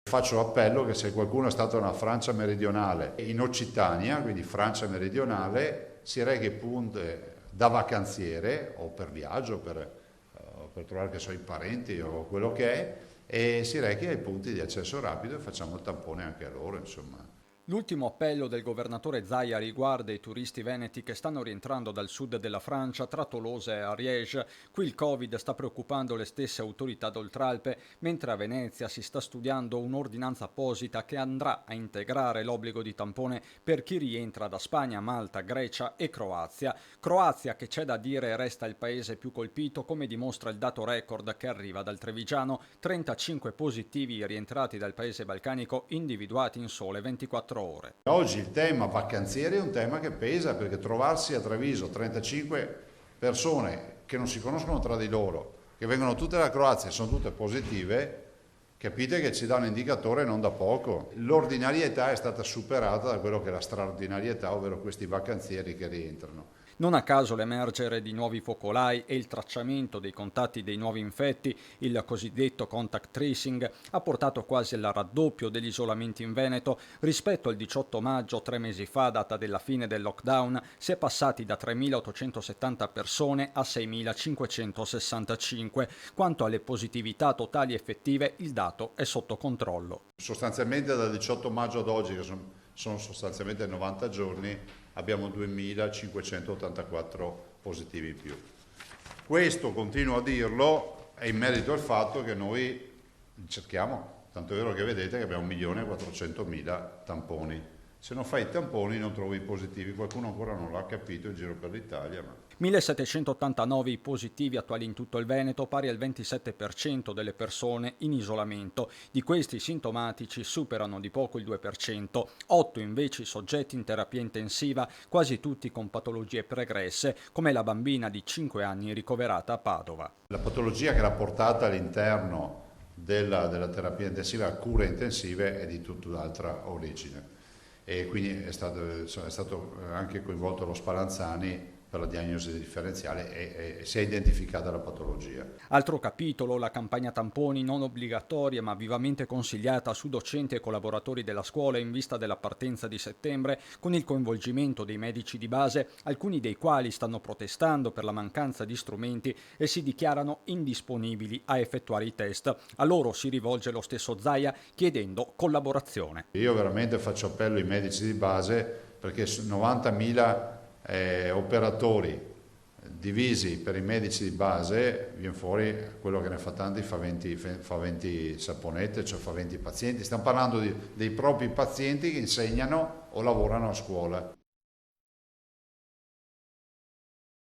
Faccio appello che se qualcuno è stato nella Francia meridionale, in Occitania, quindi Francia meridionale, si rechi punte da vacanziere o per viaggio, per trovare che so, i parenti o quello che è, e si rechi ai punti di accesso rapido e facciamo il tampone anche a loro, insomma. L'ultimo appello del governatore Zaia riguarda i turisti veneti che stanno rientrando dal sud della Francia, tra Tolosa e Ariège. Qui il Covid sta preoccupando le stesse autorità d'Oltralpe, mentre a Venezia si sta studiando un'ordinanza apposita che andrà a integrare l'obbligo di tampone per chi rientra da Spagna, Malta, Grecia e Croazia. Croazia che c'è da dire resta il paese più colpito, come dimostra il dato record che arriva dal Trevigiano: 35 positivi rientrati dal paese balcanico individuati in sole 24 ore. Oggi il tema vacanzieri è un tema che pesa, perché trovarsi a Treviso 35 persone che non si conoscono tra di loro, che vengono tutte dalla Croazia e sono tutte positive, capite che ci dà un indicatore non da poco. L'ordinarietà è stata superata da quello che è la straordinarietà, ovvero questi vacanzieri che rientrano. Non a caso l'emergere di nuovi focolai e il tracciamento dei contatti dei nuovi infetti, il cosiddetto contact tracing, ha portato quasi al raddoppio degli isolamenti in Veneto. Rispetto al 18 maggio, 3 mesi fa, data della fine del lockdown, si è passati da 3.870 persone a 6.565. Quanto alle positività totali effettive, il dato è sotto controllo. Sostanzialmente dal 18 maggio ad oggi, che sono sostanzialmente 90 giorni, abbiamo 2.584 positivi in più. Questo, continuo a dirlo, è in merito al fatto che noi cerchiamo, tanto è vero che vedete che abbiamo 1.400.000 tamponi. Se non fai i tamponi non trovi i positivi, qualcuno ancora non l'ha capito in giro per l'Italia, ma 1.789 i positivi attuali in tutto il Veneto, pari al 27% delle persone in isolamento. Di questi sintomatici superano di poco il 2%, 8 invece i soggetti in terapia intensiva, quasi tutti con patologie pregresse, come la bambina di 5 anni ricoverata a Padova. la patologia che era portata all'interno della terapia intensiva a cure intensive è di tutt'altra origine. E quindi è stato anche coinvolto lo Spallanzani per la diagnosi differenziale e si è identificata la patologia. Altro capitolo, la campagna tamponi non obbligatoria ma vivamente consigliata su docenti e collaboratori della scuola in vista della partenza di settembre, con il coinvolgimento dei medici di base, alcuni dei quali stanno protestando per la mancanza di strumenti e si dichiarano indisponibili a effettuare i test. A loro si rivolge lo stesso Zaia chiedendo collaborazione. Io veramente faccio appello ai medici di base, perché 90.000 operatori divisi per i medici di base, viene fuori quello che ne fa tanti, fa 20 saponette, cioè fa 20 pazienti. Stiamo parlando dei propri pazienti che insegnano o lavorano a scuola.